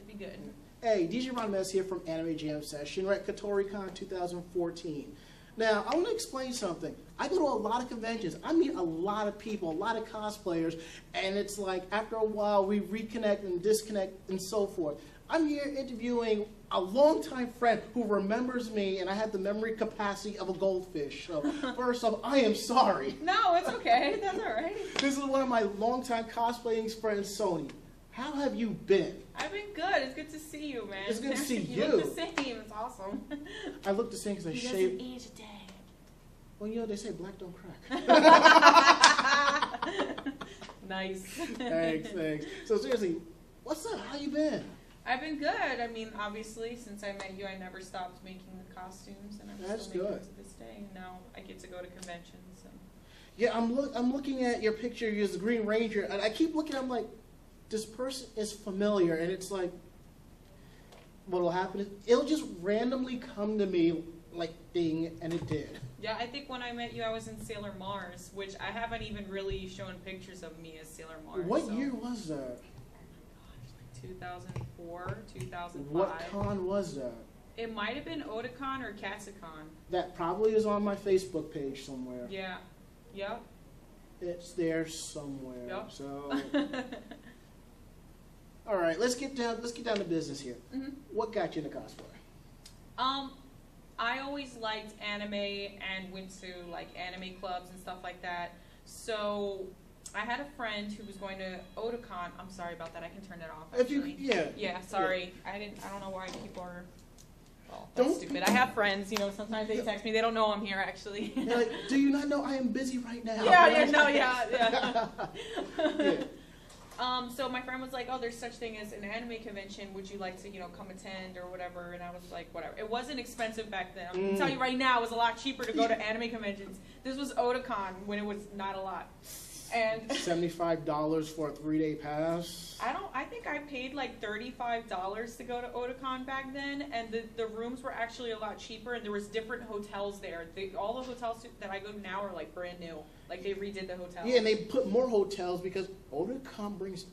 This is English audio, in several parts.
be good. Hey, DJ Ron Mess here from Anime Jam Session. We're at Kotoricon 2014. Now, I want to explain something. I go to a lot of conventions. I meet a lot of people, a lot of cosplayers, and it's like after a while we reconnect and disconnect and so forth. I'm here interviewing a longtime friend who remembers me, and I have the memory capacity of a goldfish. So, first off, I am sorry. No, it's okay. That's all right. This is one of my longtime cosplaying friends, Soni. How have you been? I've been good. It's good to see you, man. It's good to see you. You look the same. It's awesome. I look the same because I He shaved. doesn't age a day. Well, you know, they say black don't crack. Nice. Thanks. So seriously, what's up? How you been? I've been good. I mean, obviously, since I met you, I never stopped making the costumes, and I'm still making them to this day. And now I get to go to conventions. And yeah, I'm looking at your picture. You're the Green Ranger, and I keep looking. I'm like, this person is familiar, and it's like, what'll happen is it'll just randomly come to me like ding, and it did. yeah, I think when I met you, I was in Sailor Mars, which I haven't even really shown pictures of me as Sailor Mars. What year was that? 2004, 2005. What con was that? It might have been Otakon or Katsukon. That probably is on my Facebook page somewhere. Yeah. Yep. It's there somewhere. Yep. So, all right, let's get down to business here. Mm-hmm. What got you into cosplay? I always liked anime and went to like anime clubs and stuff like that. So I had a friend who was going to Otakon. I'm sorry about that. I can turn it off. Actually. Yeah. Sorry. Yeah. I don't know why people are. Well, that's stupid. I have friends. You know, sometimes they text me. They don't know I'm here actually. They're like, do you not know I am busy right now? Yeah. So my friend was like, oh, there's such thing as an anime convention. Would you like to, come attend or whatever? And I was like, whatever. It wasn't expensive back then. I can tell you right now, it was a lot cheaper to go to anime conventions. This was Otakon when it was not a lot. And $75 for a 3-day pass. I think I paid like $35 to go to Otakon back then, and the rooms were actually a lot cheaper, and there was different hotels there. All the hotels that I go to now are like brand new. Like they redid the hotels. Yeah, and they put more hotels because Otakon brings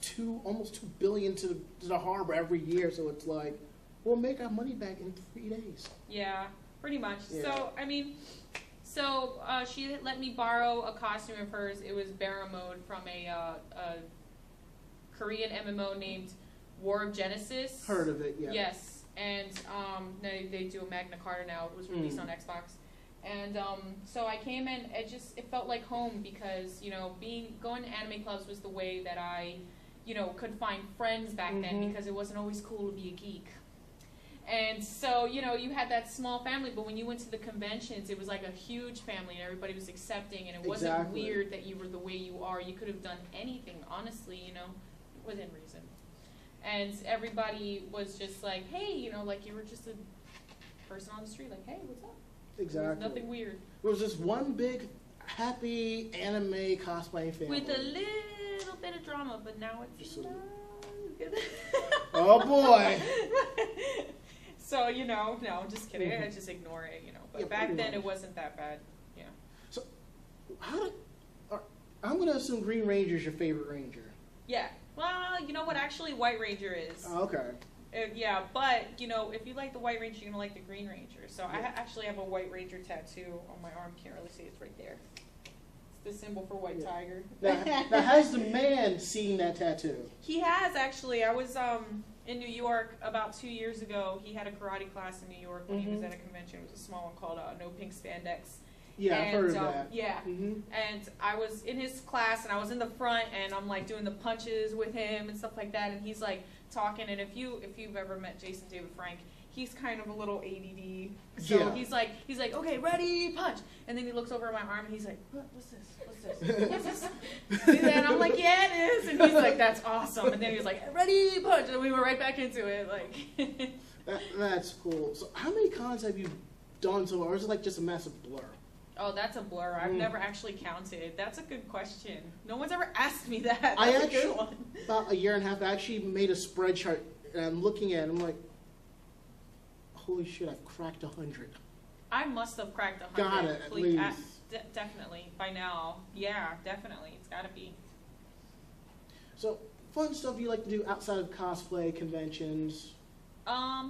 almost $2 billion to the harbor every year. So it's like, we'll make our money back in 3 days. Yeah, pretty much. Yeah. So she let me borrow a costume of hers. It was Barra Mode from a Korean MMO named War of Genesis. Heard of it, yeah. Yes, and they do a Magna Carta now. It was released on Xbox. And so I came in, it felt like home because, going to anime clubs was the way that I, could find friends back then because it wasn't always cool to be a geek. And so, you had that small family, but when you went to the conventions, it was like a huge family and everybody was accepting, and it wasn't weird that you were the way you are. You could have done anything, honestly, within reason. And everybody was just like, hey, like you were just a person on the street, like, hey, what's up? Exactly. Nothing weird. It was just one big, happy anime cosplaying family. With a little bit of drama, but now it's not good. Oh, boy. So, no, just kidding. I just ignore it, But Yeah, back then, much. it wasn't that bad. Yeah. So, I'm going to assume Green Ranger is your favorite Ranger. Yeah. Well, you know what? Actually, White Ranger is. Oh, okay. Yeah, but, if you like the White Ranger, you're going to like the Green Ranger. So I actually have a White Ranger tattoo on my arm. Can't really see it. It's right there. It's the symbol for White Tiger. Now, has the man seen that tattoo? He has, actually. I was in New York about 2 years ago. He had a karate class in New York when he was at a convention. It was a small one called No Pink Spandex. Yeah, I've heard of that. Yeah, and I was in his class, and I was in the front, and I'm like doing the punches with him and stuff like that, and he's like talking. And if you've ever met Jason David Frank, he's kind of a little ADD. So he's like, okay, ready, punch, and then he looks over at my arm, and he's like, what's this? And I'm like, yeah, it is, and he's like, that's awesome. And then he was like, ready, punch, and we were right back into it. Like, that's cool. So how many cons have you done so far, or is it like just a massive blur? Oh, that's a blur. I've never actually counted. That's a good question. No one's ever asked me that. That's a good one. About a year and a half, I actually made a spreadsheet, and I'm looking at it, I'm like, holy shit, I've cracked 100. I must have cracked 100. Got it, at least. Definitely, by now. Yeah, definitely. It's got to be. So, fun stuff you like to do outside of cosplay conventions? I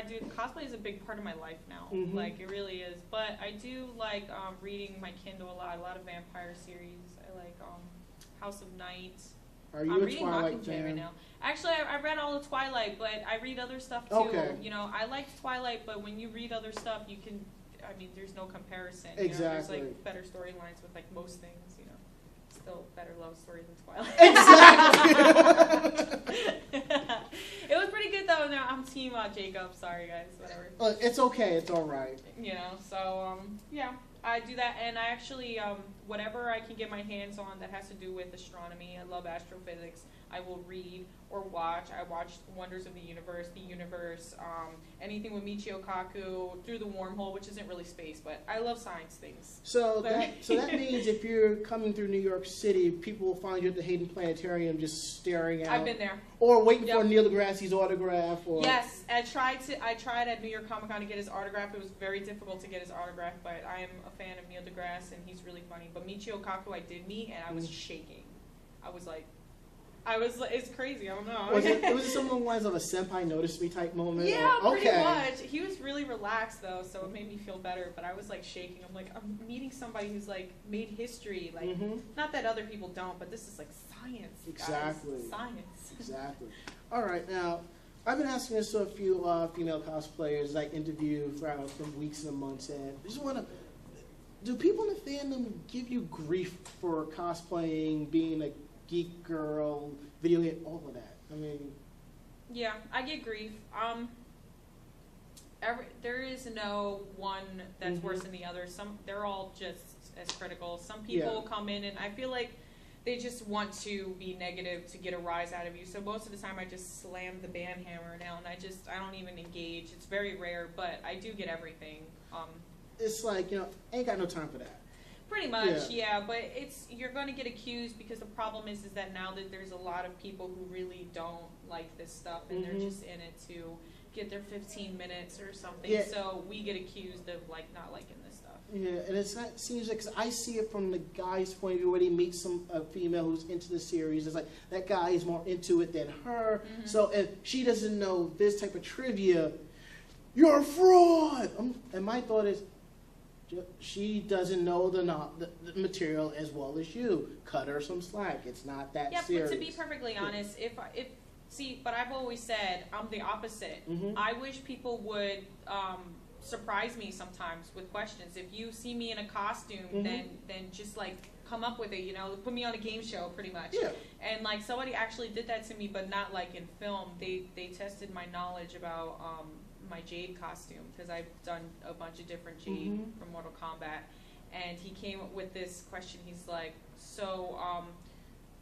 do, cosplay is a big part of my life now. Mhm. Like, it really is. But I do like reading my Kindle a lot of vampire series. I like House of Night. Are you I'm a reading Twilight Mockingjay fan? right now. Actually, I read all of Twilight, but I read other stuff too. Okay. You know, I like Twilight, but when you read other stuff, you can, I mean, there's no comparison. You know, Exactly. there's like better storylines with like most things, you know. Still better love story than Twilight. Exactly. It was pretty good though. No, I'm team Jacob. Sorry guys, whatever. It's okay. It's all right. You know, so yeah, I do that, and I actually whatever I can get my hands on that has to do with astronomy. I love astrophysics. I will read or watch. I watched Wonders of the Universe, anything with Michio Kaku, Through the Wormhole, which isn't really space, but I love science things. So that means if you're coming through New York City, people will find you at the Hayden Planetarium just staring out. I've been there. Or waiting for Neil deGrasse's autograph. Or Yes, I tried at New York Comic Con to get his autograph. It was very difficult to get his autograph, but I am a fan of Neil deGrasse, and he's really funny. But Michio Kaku I did meet, and I was shaking. It's crazy. I don't know. Was it something along the lines of a senpai noticed me type moment? Yeah, or, pretty okay. much. He was really relaxed though, so it made me feel better. But I was like shaking. I'm like, I'm meeting somebody who's like made history. Like, not that other people don't, but this is like science. Exactly. Guys. Science. Exactly. All right, now I've been asking this to a few female cosplayers I interview throughout the weeks and months, and I just want to. Do people in the fandom give you grief for cosplaying, being a geek girl, video game, all of that? I mean, yeah, I get grief. There is no one that's worse than the other. They're all just as critical. Some people come in and I feel like they just want to be negative to get a rise out of you. So most of the time I just slam the band hammer now, and I don't even engage. It's very rare, but I do get everything. It's like, ain't got no time for that. Pretty much, yeah. But you're going to get accused because the problem is that now that there's a lot of people who really don't like this stuff, and they're just in it to get their 15 minutes or something. Yeah. So we get accused of like not liking this stuff. Yeah, and it seems like, 'cause I see it from the guy's point of view when he meets a female who's into the series. It's like that guy is more into it than her. So if she doesn't know this type of trivia, you're a fraud. And my thought is, she doesn't know the material as well as you. Cut her some slack. It's not that serious. Yeah, but to be perfectly honest, but I've always said I'm the opposite. I wish people would surprise me sometimes with questions. If you see me in a costume, then just like come up with it. Put me on a game show, pretty much. Yeah. And like somebody actually did that to me, but not like in film. They tested my knowledge about my Jade costume, because I've done a bunch of different Jade from Mortal Kombat, and he came up with this question. He's like, so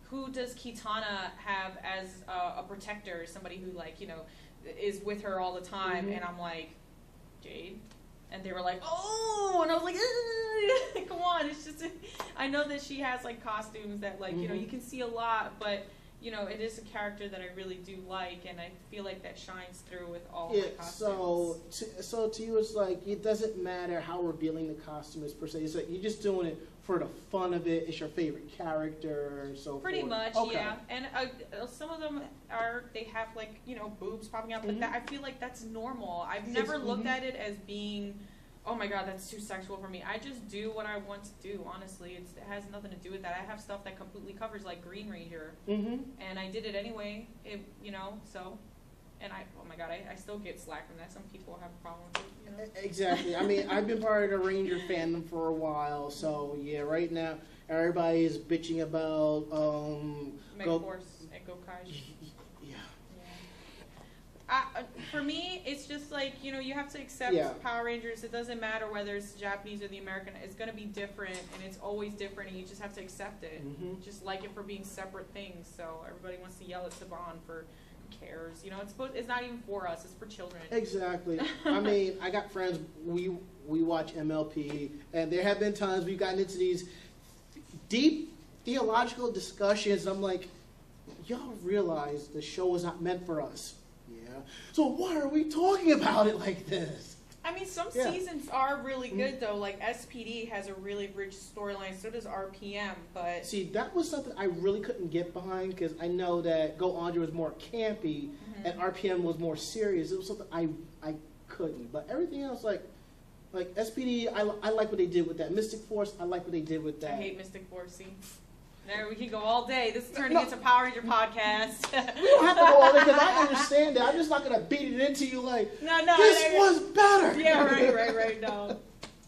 who does Kitana have as a protector, somebody who is with her all the time? And I'm like, Jade. And they were like, oh, and I was like, come on, it's just, I know that she has like costumes that you can see a lot, but it is a character that I really do like, and I feel like that shines through with all my costumes. So to you, it's like, it doesn't matter how revealing the costume is per se. It's like you're just doing it for the fun of it. It's your favorite character, and so pretty forth. much, Okay. yeah. And some of them they have boobs popping out, but I feel like that's normal. I've never looked at it as being, oh my god, that's too sexual for me. I just do what I want to do, honestly. It has nothing to do with that. I have stuff that completely covers, like Green Ranger. And I did it anyway, so. And oh my god, I still get slack from that. Some people have a problem with it, Exactly. I mean, I've been part of the Ranger fandom for a while, so yeah, right now, everybody is bitching about, Megaforce and Gokai. For me, it's just like, you have to accept Power Rangers. It doesn't matter whether it's Japanese or the American. It's going to be different, and it's always different, and you just have to accept it. Just like it for being separate things. So everybody wants to yell at Saban for, who cares? It's not even for us. It's for children. Exactly. I mean, I got friends, we watch MLP, and there have been times we've gotten into these deep theological discussions. I'm like, y'all realize the show is not meant for us. So why are we talking about it like this? I mean, some Yeah. seasons are really good, though. Like, SPD has a really rich storyline, so does RPM, but... See, that was something I really couldn't get behind, because I know that Go Andre was more campy, and RPM was more serious. It was something I couldn't. But everything else, like SPD, I like what they did with that. Mystic Force, I like what they did with that. I hate Mystic Force, see? There, we can go all day. This is turning into Power Ranger podcast. We don't have to go all day, because I understand that. I'm just not going to beat it into you like, No, this was better. Yeah, right, no.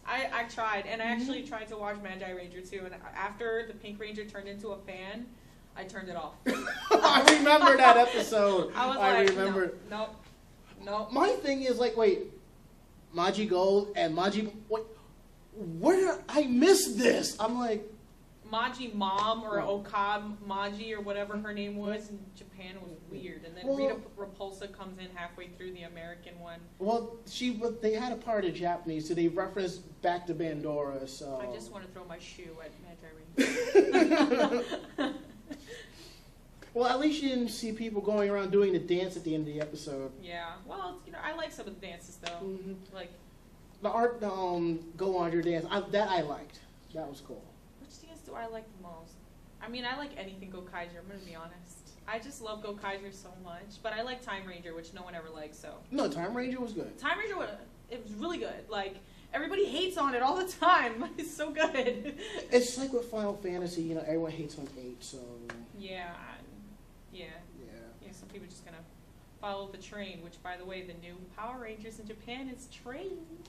I tried, and I actually tried to watch Magi Ranger too, and after the Pink Ranger turned into a fan, I turned it off. I remember that episode. I remember. No. My thing is, like, wait, Maji Gold and Maji, wait, where did I miss this? I'm like, Maji Mom or Okab Maji or whatever her name was in Japan was weird, and then Rita Repulsa comes in halfway through the American one. Well, they had a part of Japanese, so they referenced back to Bandora. So I just want to throw my shoe at Magi Ranger. Well, at least you didn't see people going around doing the dance at the end of the episode. Yeah, well, I like some of the dances though. Like the art, Go On Your Dance, that I liked. That was cool. Which dance do I like the most? I mean, I like anything Go Kaiser, I'm going to be honest. I just love Go Kaiser so much. But I like Time Ranger, which no one ever likes, so. No, Time Ranger was good. Time Ranger, it was really good. Like, everybody hates on it all the time. It's so good. It's like with Final Fantasy, everyone hates on 8, so. Yeah, some people are just going to follow the train, which, by the way, the new Power Rangers in Japan is trains.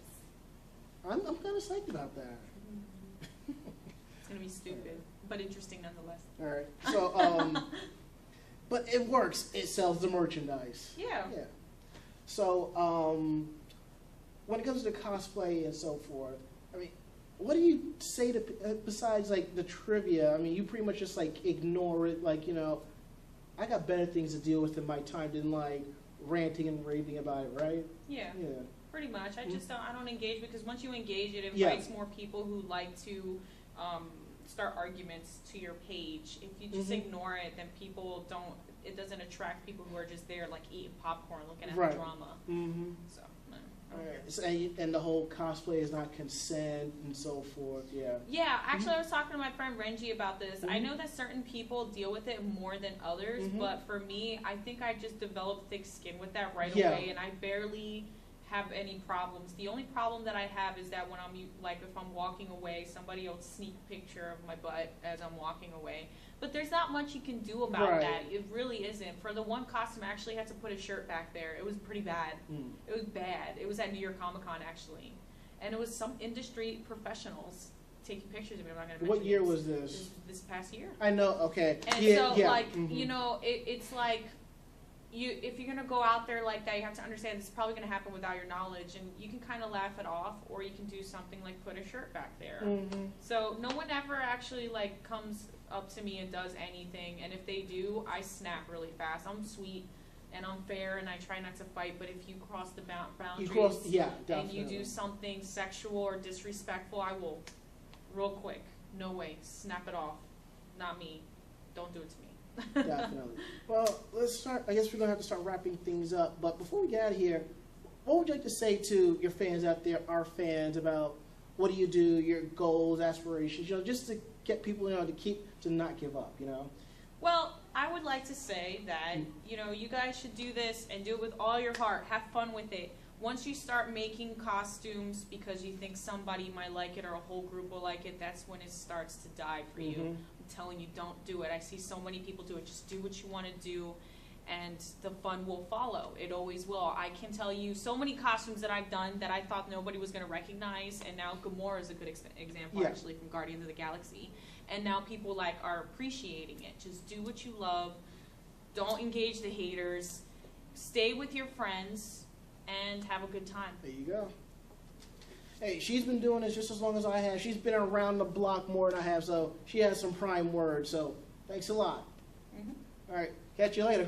I'm kind of psyched about that. It's going to be stupid, but interesting nonetheless. All right. So, but it works. It sells the merchandise. Yeah. So, when it comes to cosplay and so forth, I mean, what do you say to, besides, like, the trivia? I mean, you pretty much just, like, ignore it. Like, I got better things to deal with in my time than, like, ranting and raving about it, right? Yeah. Yeah. Pretty much. I just I don't engage, because once you engage, it invites more people who like to start arguments to your page. If you just ignore it, then people don't. It doesn't attract people who are just there, like, eating popcorn, looking at the drama. So. And the whole cosplay is not consent and so forth. Yeah. Yeah. Actually, I was talking to my friend Renji about this. I know that certain people deal with it more than others, but for me, I think I just developed thick skin with that right away, and I barely have any problems. The only problem that I have is that when if I'm walking away, somebody will sneak a picture of my butt as I'm walking away. But there's not much you can do about that. It really isn't. For the one costume, I actually had to put a shirt back there. It was pretty bad. It was bad. It was at New York Comic Con, actually. And it was some industry professionals taking pictures of me. I'm not going to mention What year was this? This past year. I know, okay. And it's like, if you're going to go out there like that, you have to understand this is probably going to happen without your knowledge, and you can kind of laugh it off, or you can do something like put a shirt back there. So no one ever actually, like, comes up to me and does anything, and if they do, I snap really fast. I'm sweet and I'm fair, and I try not to fight, but if you cross the boundaries and you do something sexual or disrespectful, I will, real quick, no way, snap it off. Not me. Don't do it to me. Definitely. Well, let's start. I guess we're going to have to start wrapping things up. But before we get out of here, what would you like to say to your fans out there, our fans, about what do you do, your goals, aspirations, just to get people, to not give up, Well, I would like to say that, you guys should do this and do it with all your heart. Have fun with it. Once you start making costumes because you think somebody might like it or a whole group will like it, that's when it starts to die for you. I'm telling you, don't do it. I see so many people do it. Just do what you want to do, and the fun will follow. It always will. I can tell you so many costumes that I've done that I thought nobody was going to recognize, and now Gamora is a good example, actually, from Guardians of the Galaxy. And now people, are appreciating it. Just do what you love. Don't engage the haters. Stay with your friends, and have a good time. There you go. Hey, she's been doing this just as long as I have. She's been around the block more than I have, so she has some prime words. So thanks a lot. All right, catch you later.